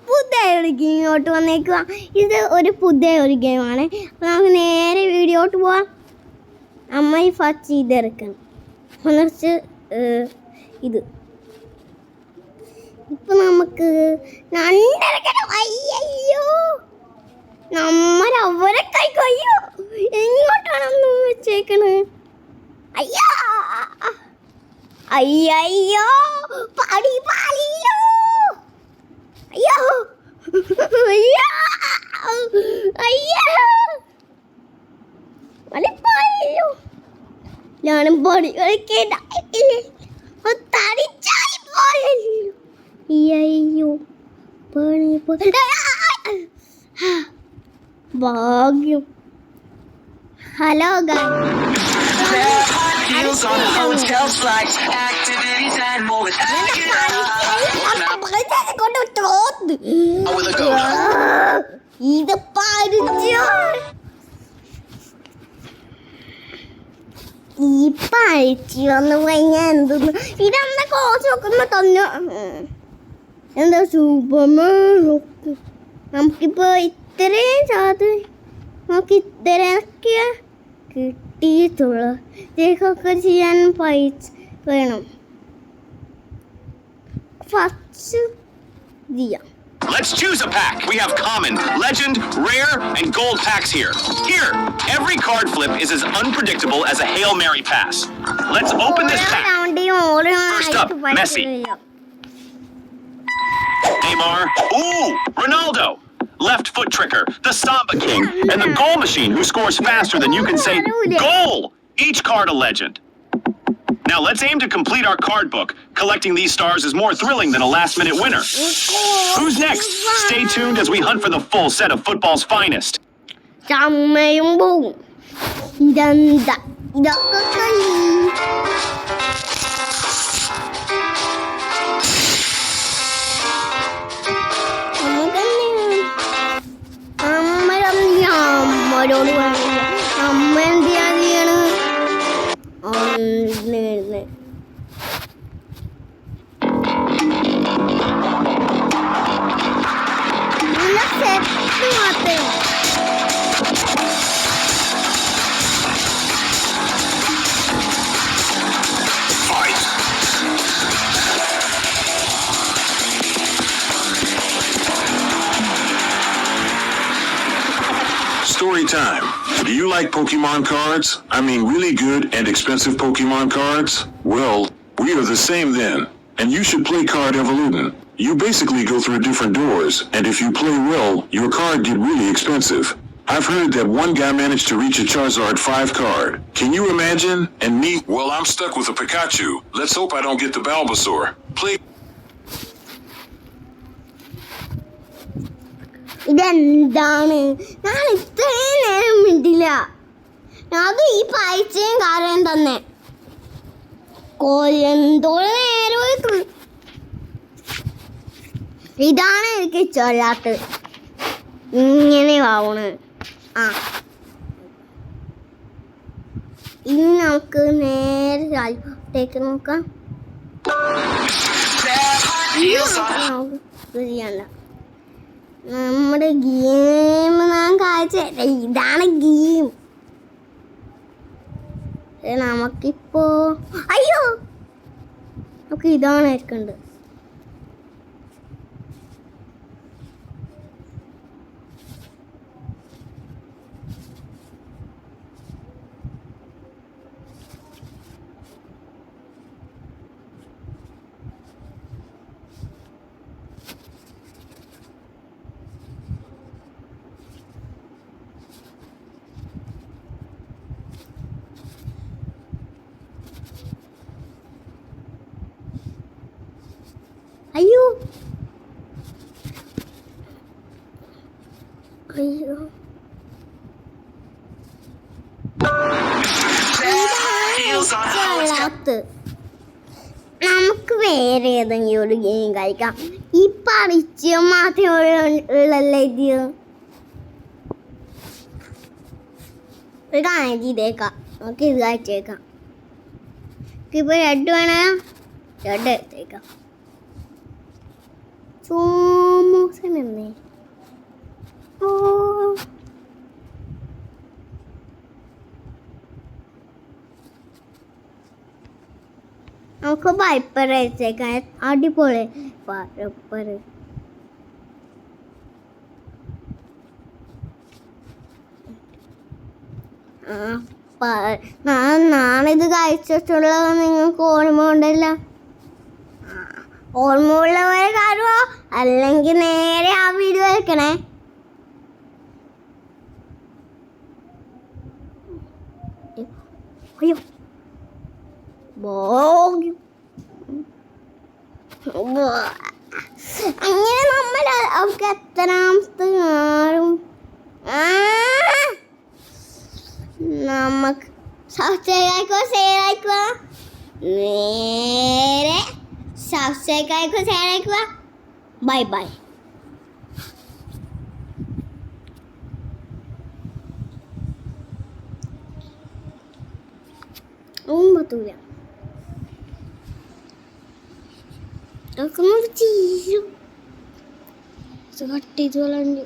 പുതിയൊരു ഗെയിമോട്ട് വന്നേക്കുക. ഇത് പുതിയൊരു ഗെയിമാണ്. അപ്പോൾ നമുക്ക് നേരെ വീഡിയോട്ട് പോവാം. അമ്മ ഫസ്റ്റ് ചെയ്തെടുക്കണം കുറച്ച് ഇത് ഇപ്പം നമുക്ക് അയ്യോ അവരെ കൈക്കയ്യോ എങ്ങോട്ടാണെന്ന് വെച്ചേക്കണ്. അയ്യോ അയ്യോ പാടി പാടിയോ അയ്യോ അയ്യോ അയ്യോ വലിപ്പായോ ഞാനും പൊടി കളിക്കേണ്ടില്ലേ തടിച്ചായി പോയല്ലോ. അയ്യോ പണി ഭാഗ്യം. ഹലോ ഇത് ഈ പഴിച്ചു വന്നു കഴിഞ്ഞാൽ എന്തെന്ന് ഇതെന്താ കോച്ച് നോക്കുമ്പോ തന്നെ എന്താ സൂപ്പർമാൻ. നമുക്കിപ്പോ ഇത്രയും നമുക്ക് ഇത്രയൊക്കെ കിട്ടിയിട്ടുള്ളു. ഇതൊക്കെ ചെയ്യാൻ പൈസ വേണം. ഫസ്റ്റ് ചെയ്യാം. Let's choose a pack. We have common, legend, rare, and gold packs here. Here, every card flip is as unpredictable as a Hail Mary pass. Let's open this pack. First up, Messi. Neymar. Ooh, Ronaldo. Left foot tricker, the Samba King, and the goal machine who scores faster than you can say goal. Each card a legend. Now let's aim to complete our card book. Collecting these stars is more thrilling than a last-minute winner. Who's next? Stay tuned as we hunt for the full set of football's finest. Story time. Do you like Pokemon cards? I mean really good and expensive Pokemon cards? Well, we are the same then. And you should play Card Evolution. You basically go through different doors, and if you play well, your card get really expensive. I've heard that one guy managed to reach a Charizard 5 card. Can you imagine? And me? Well, I'm stuck with a Pikachu. Let's hope I don't get the Bulbasaur. Play. ഇതെന്താണ്? ഞാൻ ഇത്രയും നേരം മിണ്ടില്ല. അത് ഈ പൈസയും കാര്യം തന്നെ എന്തോരം നേരം. ഇതാണ് എനിക്ക് ഇഷ്ടമല്ലാത്തത്. ഇങ്ങനെ ആവണ്. ഇനി നമുക്ക് നേരെ രാജ്യത്തേക്ക് നോക്കാം. ചെയ്യണ്ട. നമ്മുടെ ഗെയിം ഞാൻ കാഴ്ച ഇതാണ് ഗെയിം. നമുക്കിപ്പോ അയ്യോ നമുക്ക് ഇതാണ് എടുക്കേണ്ടത്. അയ്യോ അയ്യോ നമുക്ക് വേറെ ഏതെങ്കിലും ഒരു ഗെയിം കളിക്കാം. ഈ പറിച്ച മാത്രമേ ഉള്ളല്ലേ ഇത്. ഒരു കാര്യം ചെയ്തേക്കാം. നമുക്ക് ഇത് കഴിച്ചേക്കാം. ഇപ്പോൾ റെഡ് വേണോ? റെഡ് എടുത്തേക്കാം. ചോമോസനല്ലേ ഓ നമുക്ക് വൈപ്പർ അയച്ചേക്കാൻ അടിപൊളി വൈപ്പർ നാണിത് കഴിച്ചിട്ടുള്ളത് നിങ്ങൾക്ക് ഓർമ്മ ഉണ്ടല്ലോ ഓർമ്മയുള്ളവരെ കാണുമോ അല്ലെങ്കിൽ നേരെ ആ വീഡിയോ വെക്കണേ അയ്യോ അങ്ങനെ നമ്മൾ അവർക്ക് എത്രാമത്തെ കാണും നമുക്ക് സബ്സ്ക്രൈബ് ആയിക്കോ ഷെയർ ആയിക്കോ നേരെ സബ്സ്ക്രൈബ് ആയിക്കോ ഷെയർ ആയിക്കോ ബൈ ബൈ പറ്റൂല കട്ട് ചെയ്ത് കളഞ്ഞു